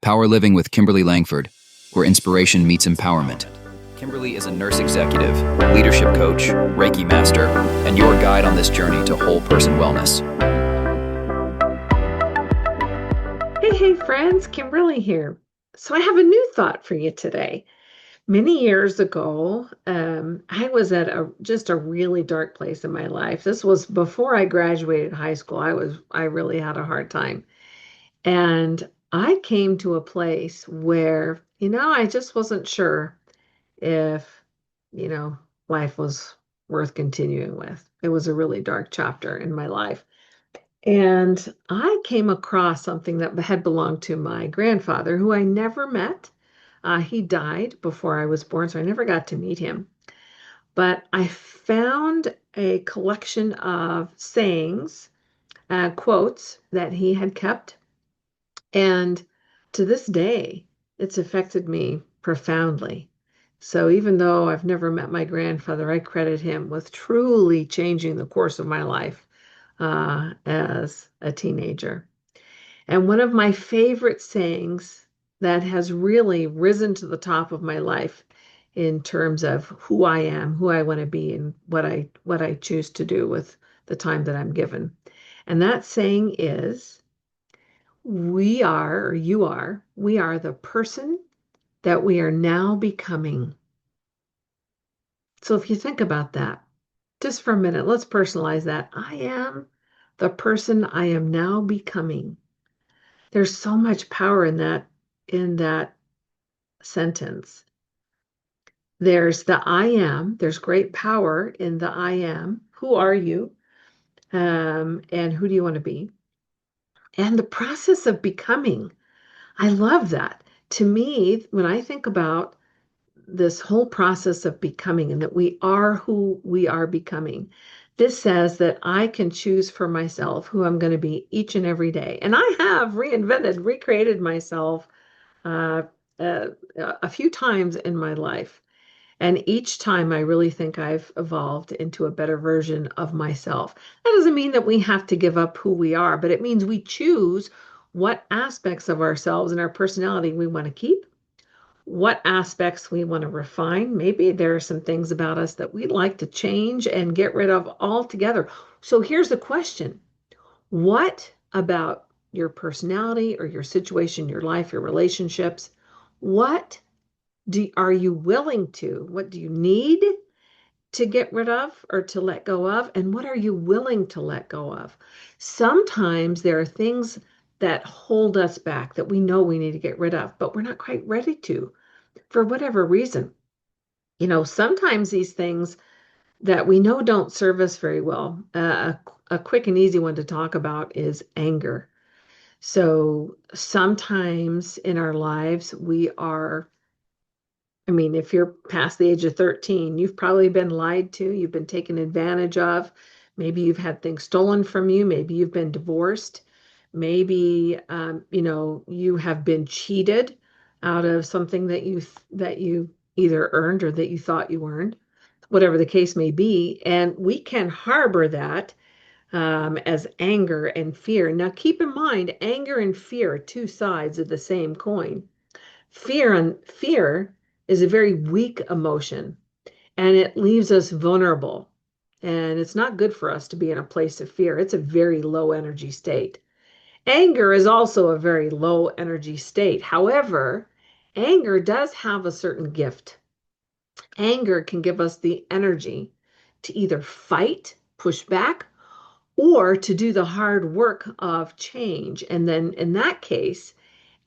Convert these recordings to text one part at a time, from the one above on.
Power Living with Kimberly Langford, where inspiration meets empowerment. Kimberly is a nurse executive, leadership coach, Reiki master, and your guide on this journey to whole person wellness. Hey, friends, Kimberly here. So I have a new thought for you today. Many years ago, I was at just a really dark place in my life. This was before I graduated high school. I really had a hard time. And I came to a place where, I just wasn't sure if, you know, life was worth continuing with. It was a really dark chapter in my life. And I came across something that had belonged to my grandfather, who I never met. He died before I was born, so I never got to meet him. But I found a collection of sayings, quotes that he had kept. And to this day, it's affected me profoundly. So even though I've never met my grandfather, I credit him with truly changing the course of my life as a teenager. And one of my favorite sayings that has really risen to the top of my life in terms of who I am, who I want to be, and what I choose to do with the time that I'm given. And that saying is, we are, or you are, we are the person that we are now becoming. So if you think about that, just for a minute, let's personalize that. I am the person I am now becoming. There's so much power in that sentence. There's the I am. There's great power in the I am. Who are you? And who do you want to be? And the process of becoming. I love that. To me, when I think about this whole process of becoming and that we are who we are becoming, this says that I can choose for myself who I'm going to be each and every day. And I have reinvented, recreated myself uh, uh, a few times in my life. And each time I really think I've evolved into a better version of myself. That doesn't mean that we have to give up who we are, but it means we choose what aspects of ourselves and our personality we want to keep, what aspects we want to refine. Maybe there are some things about us that we'd like to change and get rid of altogether. So here's the question. What about your personality or your situation, your life, your relationships? What are you willing to? What do you need to get rid of or to let go of? And what are you willing to let go of? Sometimes there are things that hold us back that we know we need to get rid of, but we're not quite ready to for whatever reason. Sometimes these things that we know don't serve us very well. A quick and easy one to talk about is anger. So sometimes in our lives, if you're past the age of 13, you've probably been lied to, you've been taken advantage of. Maybe you've had things stolen from you. Maybe you've been divorced. Maybe, you have been cheated out of something that you either earned or that you thought you earned, whatever the case may be. And we can harbor that as anger and fear. Now, keep in mind, anger and fear are two sides of the same coin. Fear is a very weak emotion and it leaves us vulnerable. And it's not good for us to be in a place of fear. It's a very low energy state. Anger is also a very low energy state. However, anger does have a certain gift. Anger can give us the energy to either fight, push back, or to do the hard work of change. And then in that case,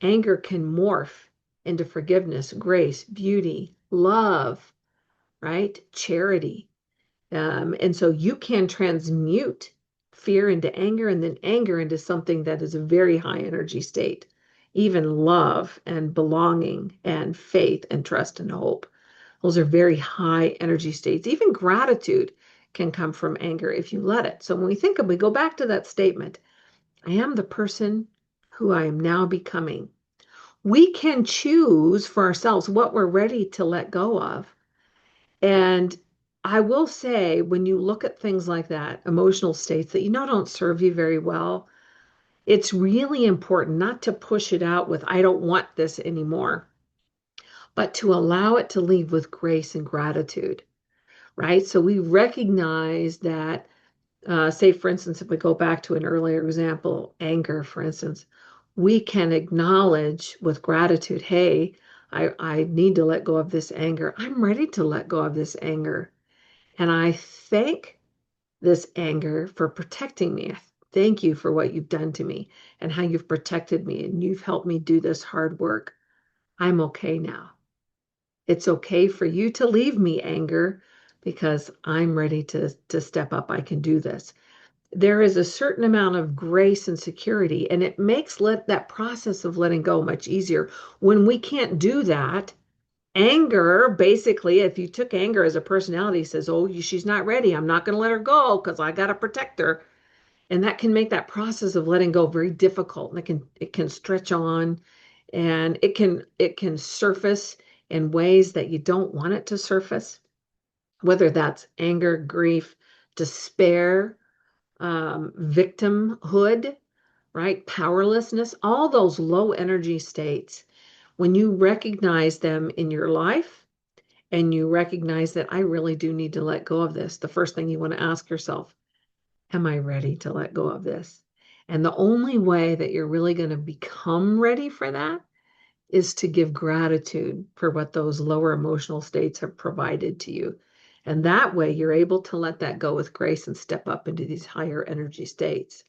anger can morph into forgiveness, grace, beauty, love, right? Charity. And so you can transmute fear into anger and then anger into something that is a very high energy state, even love and belonging and faith and trust and hope. Those are very high energy states. Even gratitude can come from anger if you let it. So when we go back to that statement, I am the person who I am now becoming. We can choose for ourselves what we're ready to let go of. And I will say, when you look at things like that, emotional states that don't serve you very well, It's really important not to push it out with, I don't want this anymore, but to allow it to leave with grace and gratitude, right? So we recognize that, say, for instance, if we go back to an earlier example, anger, for instance, we can acknowledge with gratitude, hey, I need to let go of this anger. I'm ready to let go of this anger. And I thank this anger for protecting me. Thank you for what you've done to me and how you've protected me and you've helped me do this hard work. I'm okay now. It's okay for you to leave me, anger, because I'm ready to step up. I can do this. There is a certain amount of grace and security, and it makes that process of letting go much easier. When we can't do that, anger, basically, if you took anger as a personality, says, oh, she's not ready. I'm not going to let her go because I got to protect her. And that can make that process of letting go very difficult. And it can stretch on, and it can surface in ways that you don't want it to surface, whether that's anger, grief, despair, victimhood, right? Powerlessness, all those low energy states. When you recognize them in your life and you recognize that I really do need to let go of this, the first thing you want to ask yourself, am I ready to let go of this? And the only way that you're really going to become ready for that is to give gratitude for what those lower emotional states have provided to you. And that way you're able to let that go with grace and step up into these higher energy states.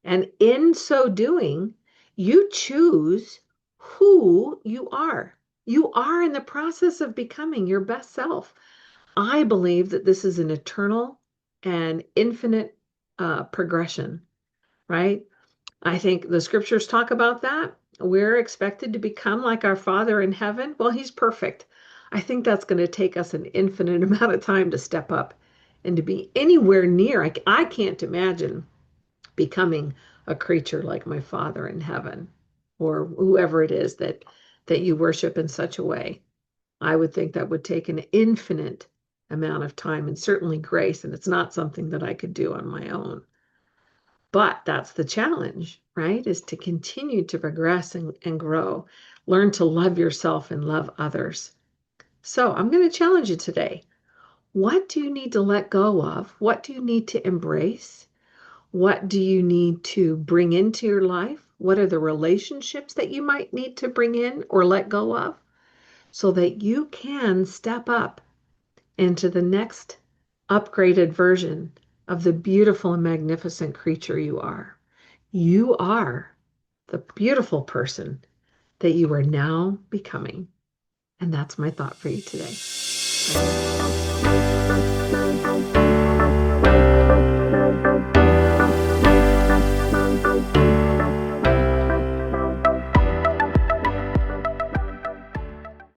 And in so doing, you choose who you are. You are in the process of becoming your best self. I believe that this is an eternal and infinite progression, right? I think the scriptures talk about that. We're expected to become like our Father in heaven. Well, He's perfect. I think that's going to take us an infinite amount of time to step up and to be anywhere near. I can't imagine becoming a creature like my Father in heaven or whoever it is that you worship in such a way. I would think that would take an infinite amount of time and certainly grace, and it's not something that I could do on my own. But that's the challenge, right? Is to continue to progress and grow, learn to love yourself and love others. So I'm going to challenge you today. What do you need to let go of? What do you need to embrace? What do you need to bring into your life? What are the relationships that you might need to bring in or let go of so that you can step up into the next upgraded version of the beautiful and magnificent creature you are? You are the beautiful person that you are now becoming. And that's my thought for you today. I hope.